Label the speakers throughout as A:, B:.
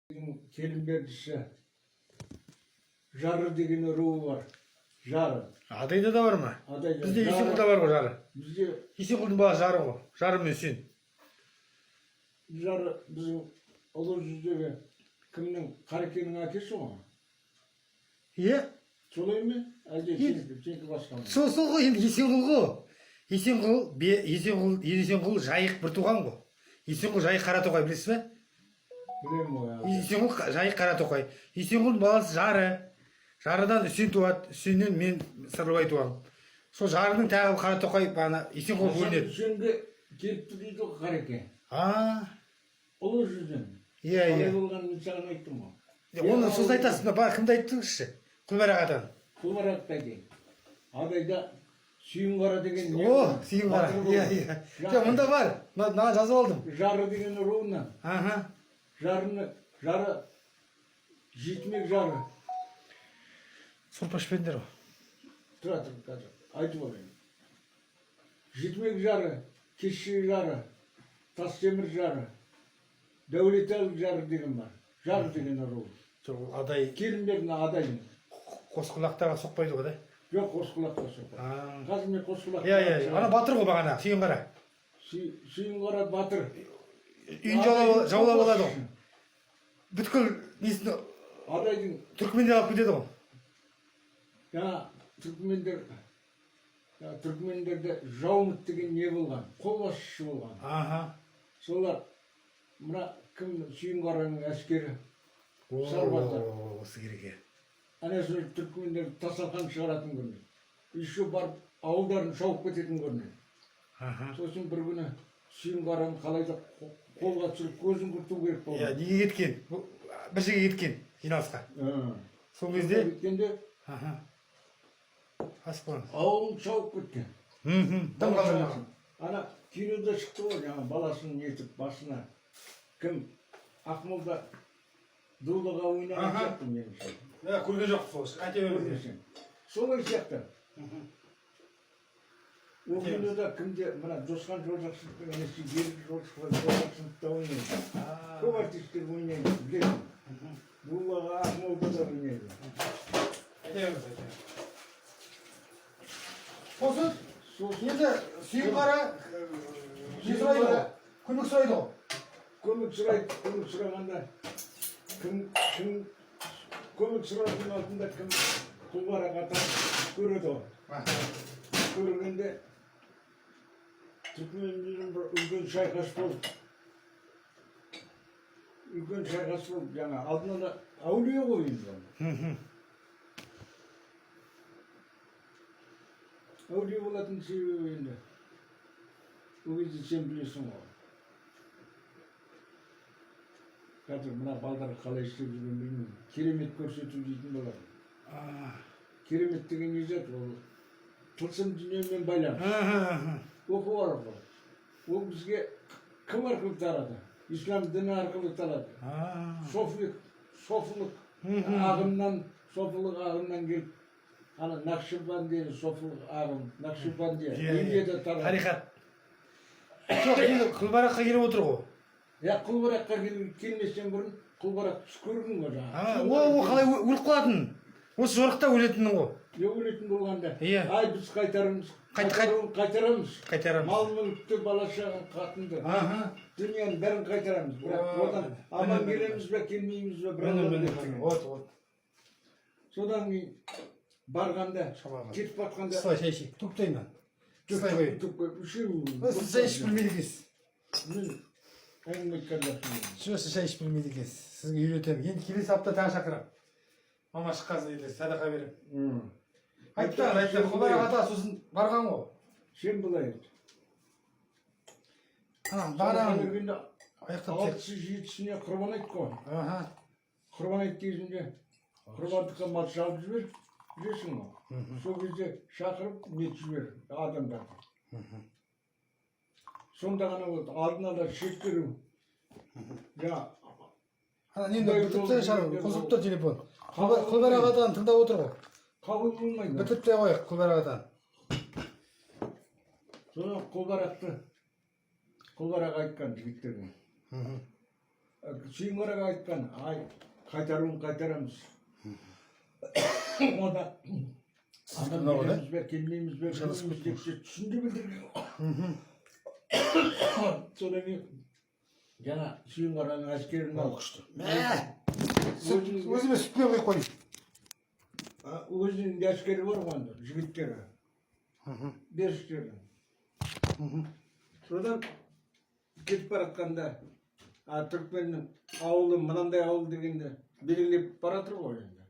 A: Келімбердісі Жары деген руы бар. Жары.
B: Адайда да бар ма?
A: Адайда.
B: Бізде Есенқұлда бар ғой жары.
A: Бізде
B: Есенқұлдың баласы жары ғой. Жары мен Үсен.
A: Жары біздің ұлы жүздегі кімнің Қарекенің әкесі ғой.
B: Иә?
A: Солай ма? Әлде сенікі басқа ма?
B: Сол ғой енді Есенқұл ғой. Есенқұл жайық бір туған ғой. Есенқұл жайық Қаратоқай білесіз бе?
A: Білемін ғой.
B: Есенқұл жайық Қаратоқай. Есенқұлдың баласы жары. Жарыдан Үсен туады. Үсеннен мен Сырлыбай туамын. Сол жарының тағы Қаратоқай бана Есенқұл бөлінеді.
A: Үсенге келіпті дейді ғой Қареке. Ұлы жүзден.
B: Иә.
A: Қалай болғанын мен саған айттым ғой.
B: Оны сіз айтасыз ба? Кімді айттыңызшы? Құлбарағатан.
A: Құлбарақтай дейді. Адайда Сүйінқара деген не?
B: О, Сүйінқара. Иә. Мұнда бар. Мына жазып алдым.
A: Жары деген руынан. Жары жетімек жары.
B: Сұрпашпендер ғой.
A: Тұра қазір. Айтып оlayım. Жетімек жары, Кешші жары, Тастемір жары, Дәулетәлі жары деген бар. Жары деген руы.
B: Адай.
A: Келімдердің адайын.
B: Қосқұлақтарға соқпайды ғой да?
A: Жоқ, Қосқұлаққа соқпайды. Қазір мен Қосқұлаққа.
B: Иә. Ана батыр ғой бағана, Сүйінқара.
A: Сүйінқара батыр.
B: Үйін жаулап алады ғой. Бүткіл несін
A: Адайдың
B: түркмендер алып кетеді ғой.
A: Жаңа түркмендерде Жаумыт деген не болған? Қолбасшы болған. Солар мына кім Сүйінқараның әскері. Сарбаздар.
B: Осы керек е.
A: Ана сол түркмендер тасалқан шығаратын көрінеді. Еще барып ауылдарын шауып кететін көрінеді. Сосын бір күні Сүйінқараны қалайда қолға түсіріп көзін құрту керек болған.
B: Неге кеткен? Бір жерге кеткен жиналысқа. Сол кезде
A: кеткенде ауылын шауып кеткен. Ана кинода шықты ғой, жаңа баласын нетіп басына кім Ақмолда дулыға ойнаған сияқты меніңше.
B: Көрген жоқ сол. Қате
A: көрмесең. Солай сияқты. Ол кинода кімде мына Жосқан Жолжақсыновтың інісі Берік Жолжақсыновта ойнайды. Көп артистер ойнайды, білесің. Дулыға Ақмолда да ойнайды.
B: Сосын енді Сүйінқара не сұрайды ғой? Көмек сұрайды ғой?
A: Көмек сұрағанда көмек сұрардың алдында кім Құлбарағатан көреді ғой. Көргенде түркмендердің бір үлкен шайқас болып, жаңа алдына да әулие ғой енді. Әулие болатын себебі енді. Ол кезде сен білесің ғой. Қазір мына балдар қалай істеп жүрген білмеймін. Керемет көрсету дейтін болады. Керемет деген не зат ол? Тылсым дүниемен байланыс. Оқу арқылы. Ол бізге кім арқылы тарады? Ислам діні арқылы тарады. Софылық ағымнан келіп, ана Нақшбанди, Софылық ағым, Нақшбанди, Индияда тарады.
B: Тарихат. Жоқ, енді Құлбараққа келіп отыр ғой.
A: Құлбараққа келместен бұрын Құлбарақ түс көрдің ғой жаңа.
B: Ол қалай өліп қалатын? Осы жорықта өлетінің ғой.
A: Өлетін болғанда. Ай, біз қайтарамыз. Мал мүлікті, бала шағын, қатынды. Дүнияның бәрін қайтарамыз. Бірақ одан аман келеміз бе, келмейміз бе, бір алып. Содан кейін барғанда, кетіп батқанда.
B: Слай шай ішейік. Тоқтаймын мен. Сіз шай ішіп білмейді екенсіз. Сіз шай ішіп білмейді екенсіз. Сізге үйретемін. Енді келесі апта тағы шақырамын. Мама шыққасын еді, садақа беремін. Айттан, Құлбарағата сосын барған ғой.
A: Сен былай еді.
B: Бағанағы
A: алтысы жетісіне құрбан айт қой. Құрбан айт кезінде құрбандыққа мал шалып жібер, білесің ғой. Сол кезде шақырып нет жібер адамдарды. Сонда ғана болады, алдына да шет беру.
B: Қосылып тұр телефон. Құлбарағатаны тыңдап отыр ғой.
A: Қабыл болмайды.
B: Бітіріп те қояйық Құлбарағатаны.
A: Содан Құлбарақ айтқан жігіттерге. Сүйінғараға айтқан, ай, қайтарамыз. Ода адам келеміз бе, келмейміз бе, білмейміз деп түсінді білдірген. Содан кейін жаңа Сүйінғараның әскерін алып күшті.
B: Өзіме сүтпен қойып қойын.
A: Өзінің әскері бар ғанда, жігіттері. Беріштердің. Содан кетіп баратқанда, түрікменнің ауылы, мынандай ауыл дегенде белгілеп баратыр ғой енді.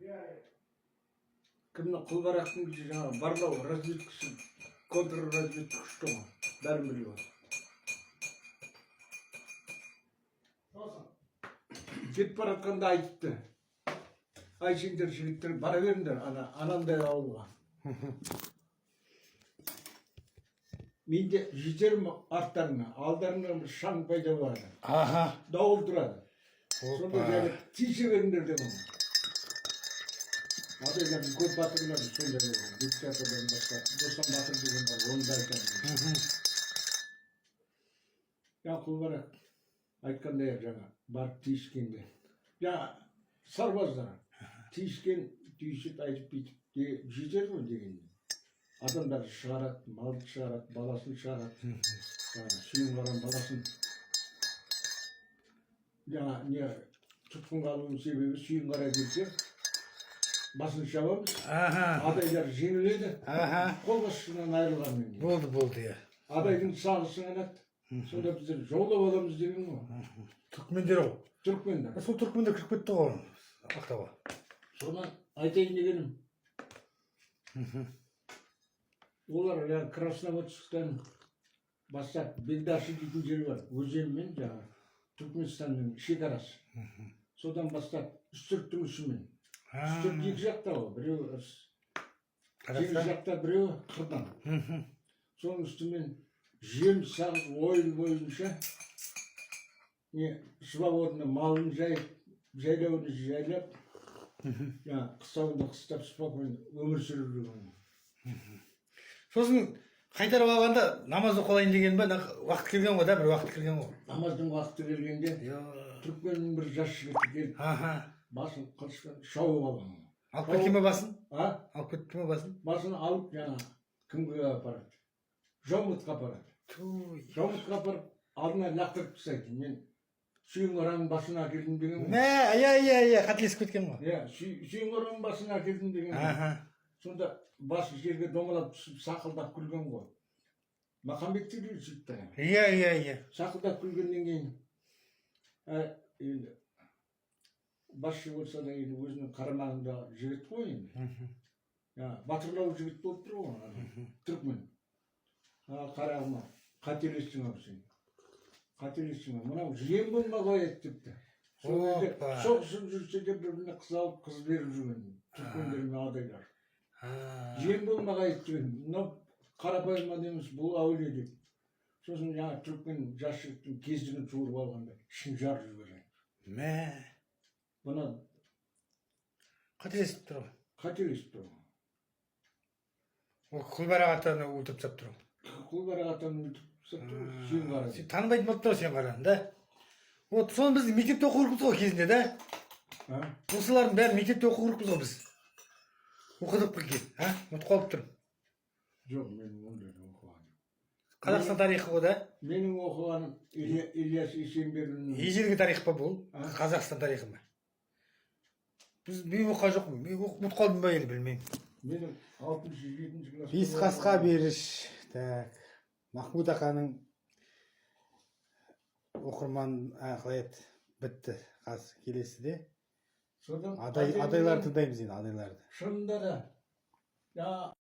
A: Кімнің Құлбарақтың жаңағы барлау разведкісі, контрразведка күшті ғой, бәрін біліп отыр. Кетіп баратқанда айтты. Ай, сендер жігіттер бара беріңдер анандай ауылға. Менде жетерім арттарына, алдарына шаң пайда болады. Дауыл тұрады. Сонда және тише беріңдер деп оны. Адайлардың көп батырлары сонда болған. Диктатордан басқа, Доспан Батыр деген бар, оны да айтады. Құлбарақ айтқандай жаңа, барып тиіскенде. Сарбаздар, тиіскен, түйісіп, айтып бүйтіп, жетер ғой дегенде. Адамдар шығарады, малды шығарады, баласын шығарады. Сүйінғараның баласын. Тұтқынға алуының себебі Сүйінғара келсе, басын шабамыз, адайлар жеңіледі, қолбасшысынан айырылғанмен.
B: Болды, иә.
A: Адайдың сағы сыңанады, сонда біздер жаулап аламыз деген ғой.
B: Түркмендер ғой.
A: Түркмендер.
B: Сол түркмендер кіріп кетті ғой, Ақтауға.
A: Сонан айтайын дегенім. Олар Красноводсктан бастап Белдашы дейтін жер бар, өзенмен жаңағы Түркменстанның шекарасы. Содан бастап үстірттің ұшымен. Үстірт екі жақта ғой, біреу теңіз жақта, біреу қырдан. Соның үстімен жем сағыз ойыл бойынша свободны малын жайып, жайлауын жайлап, қыстауында қыстап спокойно өмір сүріп жүрген.
B: Сосын қайтарып алғанда намаз оқылайын деген ба, уақыт келген ғой да, бір уақыт келген ғой.
A: Намаздың уақыты келгенде түрікменнің бір жас жігіті келіп, басын қылышпен шауып алған.
B: Алып кеткен ба басын? Алып кетті ме басын?
A: Басын алып жаңа кімге апарады? Жаумытқа апарады. Жаумытқа апарып, алдына лақтырып тастайды. Мен Сүйінғараның басына әкелдім деген ғой.
B: Қателесіп кеткен ғой.
A: Сүйінғараның басына әкелдім деген ғой. Сонда басы жерге домалап түсіп, сақылдап күлген ғой. Махамбетті де сөйтті. Сақылдап күлгеннен кейін, басшы болса да өзінің қарамағында жігіт қой енді. Батырлау жігіт болып тұр ғой, түрікмен. Қарағыма, қателестің ау сен. Қателестің ау, мынау жем болмағай еді депті. Соғысып жүрсе де біріне қыз алып, қыз беріп жүрген. Түрікмендер мен адайлар. Жем болмағай еді, мынау қарапайым емес, бұл әулие деп. Сосын жаңа түрікмен жас жігіттің кездігін суырып алғанда ішін жарып жіберген. Бұны
B: қателесіп тұр ғой.
A: Қателесіп тұр ғой.
B: Ол Құлбарақ атаны өлтіріп тастап тұр ғой.
A: Құлбарақ атаны өлтіріп тастап тұр ғой. Сүйінғара.
B: Сен танымайтын болып тұр ғой Сүйінғараны, да? Соны біз мектепте оқу керекпіз ғой кезінде, да? Осылардың бәрін мектепте оқу керекпіз ғой біз. Оқыдық бір кез, ұмытып қалып тұр.
A: Жоқ, менің ондайды оқығаным.
B: Қазақстан тарихы ғой, да?
A: Менің оқығаным Ильяс Есенберлиннің.
B: Ежелгі тарих па бұл? Қазақстан тарихы ма? Мен оқыған жоқпын, мен ұмытып қалдым ба елі білмеймін.
A: Менің 6-7 класс.
B: Бес қасқа беріш. Махмуд ақаның оқырман қалай еді? Бітті. Қазір келесіде. Адайларды тыңдаймыз енді, адайларды.
A: Шынында да